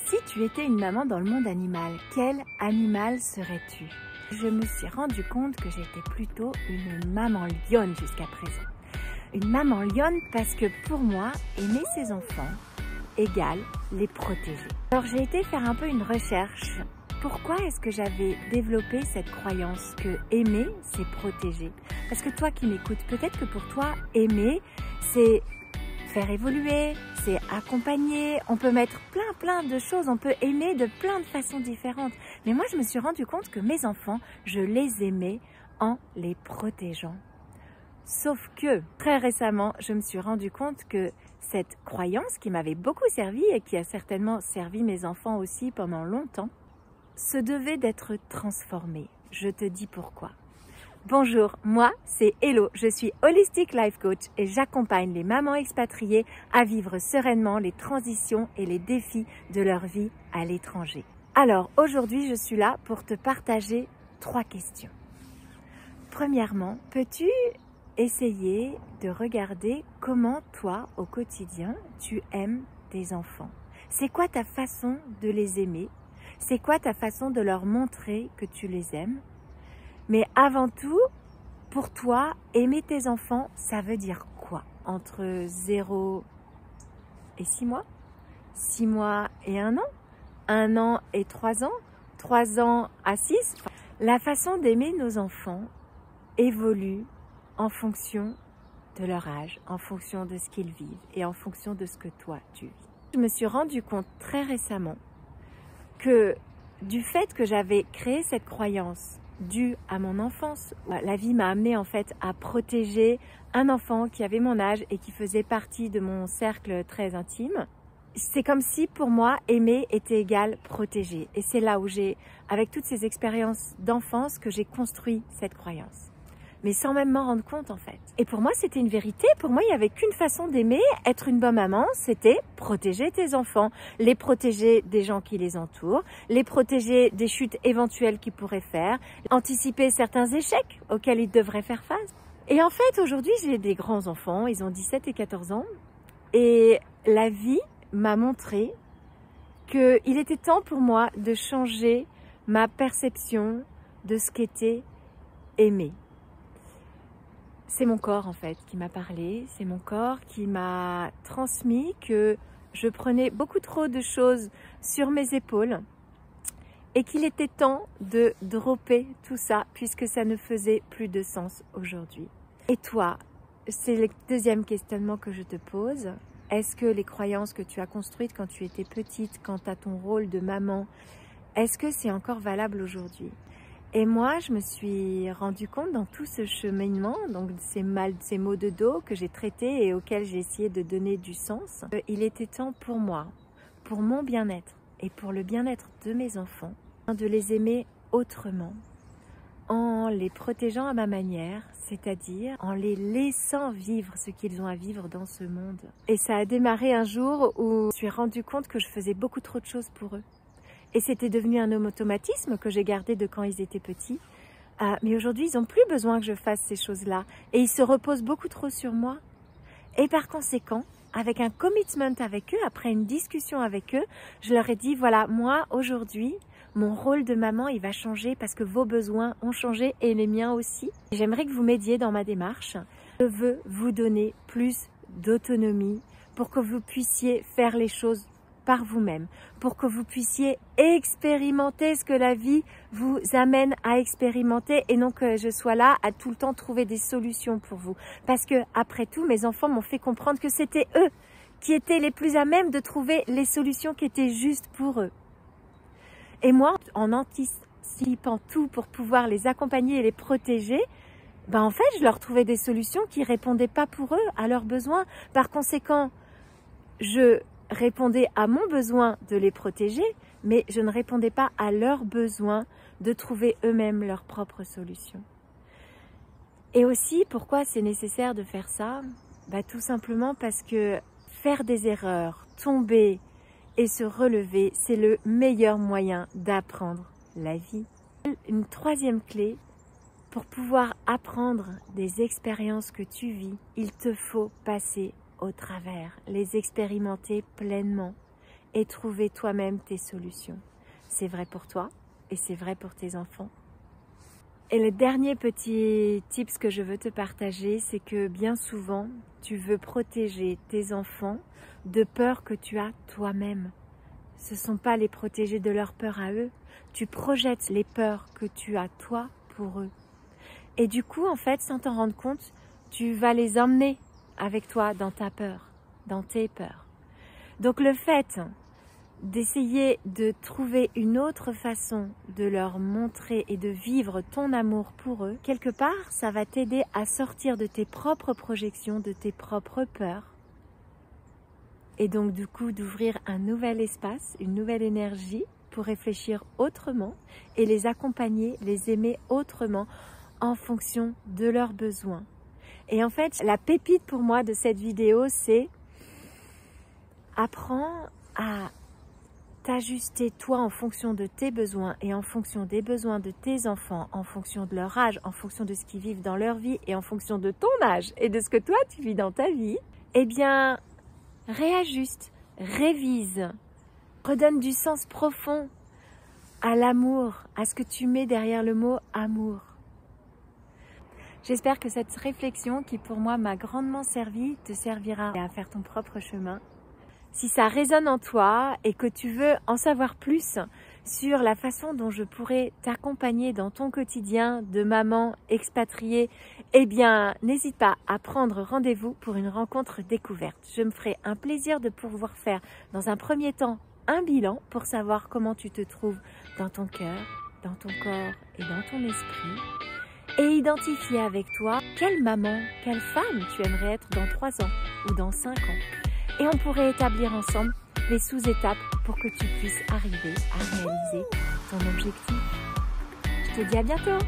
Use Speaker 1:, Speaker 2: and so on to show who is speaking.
Speaker 1: Si tu étais une maman dans le monde animal, quel animal serais-tu? Je me suis rendu compte que j'étais plutôt une maman lionne jusqu'à présent. Une maman lionne parce que pour moi, aimer ses enfants égale les protéger. Alors j'ai été faire un peu une recherche. Pourquoi est-ce que j'avais développé cette croyance que aimer, c'est protéger? Parce que toi qui m'écoutes, peut-être que pour toi, aimer, c'est faire évoluer, c'est accompagner, on peut mettre plein de choses, on peut aimer de plein de façons différentes. Mais moi, je me suis rendu compte que mes enfants, je les aimais en les protégeant. Sauf que, très récemment, je me suis rendu compte que cette croyance qui m'avait beaucoup servi et qui a certainement servi mes enfants aussi pendant longtemps, se devait d'être transformée. Je te dis pourquoi. Bonjour, moi c'est Hello, je suis Holistic Life Coach et j'accompagne les mamans expatriées à vivre sereinement les transitions et les défis de leur vie à l'étranger. Alors aujourd'hui je suis là pour te partager 3 questions. Premièrement, peux-tu essayer de regarder comment toi au quotidien tu aimes tes enfants? C'est quoi ta façon de les aimer? C'est quoi ta façon de leur montrer que tu les aimes? Mais avant tout, pour toi, aimer tes enfants, ça veut dire quoi? Entre 0 et 6 mois? 6 mois et 1 an? 1 an et 3 ans? 3 ans à 6? La façon d'aimer nos enfants évolue en fonction de leur âge, en fonction de ce qu'ils vivent et en fonction de ce que toi tu vis. Je me suis rendu compte très récemment que du fait que j'avais créé cette croyance due à mon enfance, la vie m'a amené en fait à protéger un enfant qui avait mon âge et qui faisait partie de mon cercle très intime. C'est comme si pour moi aimer était égal protéger, et c'est là où avec toutes ces expériences d'enfance que j'ai construit cette croyance. Mais sans même m'en rendre compte en fait. Et pour moi c'était une vérité, pour moi il n'y avait qu'une façon d'aimer, être une bonne maman, c'était protéger tes enfants, les protéger des gens qui les entourent, les protéger des chutes éventuelles qu'ils pourraient faire, anticiper certains échecs auxquels ils devraient faire face. Et en fait aujourd'hui j'ai des grands enfants, ils ont 17 et 14 ans, et la vie m'a montré qu'il était temps pour moi de changer ma perception de ce qu'était aimer. C'est mon corps en fait qui m'a parlé, c'est mon corps qui m'a transmis que je prenais beaucoup trop de choses sur mes épaules et qu'il était temps de dropper tout ça puisque ça ne faisait plus de sens aujourd'hui. Et toi, c'est le deuxième questionnement que je te pose. Est-ce que les croyances que tu as construites quand tu étais petite, quant à ton rôle de maman, est-ce que c'est encore valable aujourd'hui? Et moi, je me suis rendu compte dans tout ce cheminement, donc ces maux de dos que j'ai traités et auxquels j'ai essayé de donner du sens, il était temps pour moi, pour mon bien-être et pour le bien-être de mes enfants, de les aimer autrement, en les protégeant à ma manière, c'est-à-dire en les laissant vivre ce qu'ils ont à vivre dans ce monde. Et ça a démarré un jour où je me suis rendu compte que je faisais beaucoup trop de choses pour eux. Et c'était devenu un automatisme que j'ai gardé de quand ils étaient petits. Mais aujourd'hui, ils n'ont plus besoin que je fasse ces choses-là. Et ils se reposent beaucoup trop sur moi. Et par conséquent, avec un commitment avec eux, après une discussion avec eux, je leur ai dit, voilà, moi, aujourd'hui, mon rôle de maman, il va changer parce que vos besoins ont changé et les miens aussi. J'aimerais que vous m'aidiez dans ma démarche. Je veux vous donner plus d'autonomie pour que vous puissiez faire les choses par vous-même, pour que vous puissiez expérimenter ce que la vie vous amène à expérimenter et non que je sois là à tout le temps trouver des solutions pour vous. Parce que après tout, mes enfants m'ont fait comprendre que c'était eux qui étaient les plus à même de trouver les solutions qui étaient justes pour eux. Et moi, en anticipant tout pour pouvoir les accompagner et les protéger, en fait, je leur trouvais des solutions qui ne répondaient pas pour eux, à leurs besoins. Par conséquent, je répondais à mon besoin de les protéger, mais je ne répondais pas à leur besoin de trouver eux-mêmes leurs propres solutions. Et aussi, pourquoi c'est nécessaire de faire ça? Tout simplement parce que faire des erreurs, tomber et se relever, c'est le meilleur moyen d'apprendre la vie. Une troisième clé, pour pouvoir apprendre des expériences que tu vis, il te faut passer au travers, les expérimenter pleinement et trouver toi-même tes solutions. C'est vrai pour toi et c'est vrai pour tes enfants. Et le dernier petit tips que je veux te partager, c'est que bien souvent, tu veux protéger tes enfants de peurs que tu as toi-même. Ce ne sont pas les protéger de leurs peurs à eux, tu projettes les peurs que tu as toi pour eux. Et du coup, en fait, sans t'en rendre compte, tu vas les emmener avec toi dans ta peur, dans tes peurs. Donc le fait d'essayer de trouver une autre façon de leur montrer et de vivre ton amour pour eux, quelque part, ça va t'aider à sortir de tes propres projections, de tes propres peurs. Et donc du coup, d'ouvrir un nouvel espace, une nouvelle énergie pour réfléchir autrement et les accompagner, les aimer autrement en fonction de leurs besoins. Et en fait, la pépite pour moi de cette vidéo, c'est apprends à t'ajuster toi en fonction de tes besoins et en fonction des besoins de tes enfants, en fonction de leur âge, en fonction de ce qu'ils vivent dans leur vie et en fonction de ton âge et de ce que toi tu vis dans ta vie, eh bien, réajuste, révise, redonne du sens profond à l'amour, à ce que tu mets derrière le mot amour. J'espère que cette réflexion qui pour moi m'a grandement servi te servira à faire ton propre chemin. Si ça résonne en toi et que tu veux en savoir plus sur la façon dont je pourrais t'accompagner dans ton quotidien de maman expatriée, eh bien n'hésite pas à prendre rendez-vous pour une rencontre découverte. Je me ferai un plaisir de pouvoir faire dans un premier temps un bilan pour savoir comment tu te trouves dans ton cœur, dans ton corps et dans ton esprit. Et identifier avec toi quelle maman, quelle femme tu aimerais être dans 3 ans ou dans 5 ans. Et on pourrait établir ensemble les sous-étapes pour que tu puisses arriver à réaliser ton objectif. Je te dis à bientôt!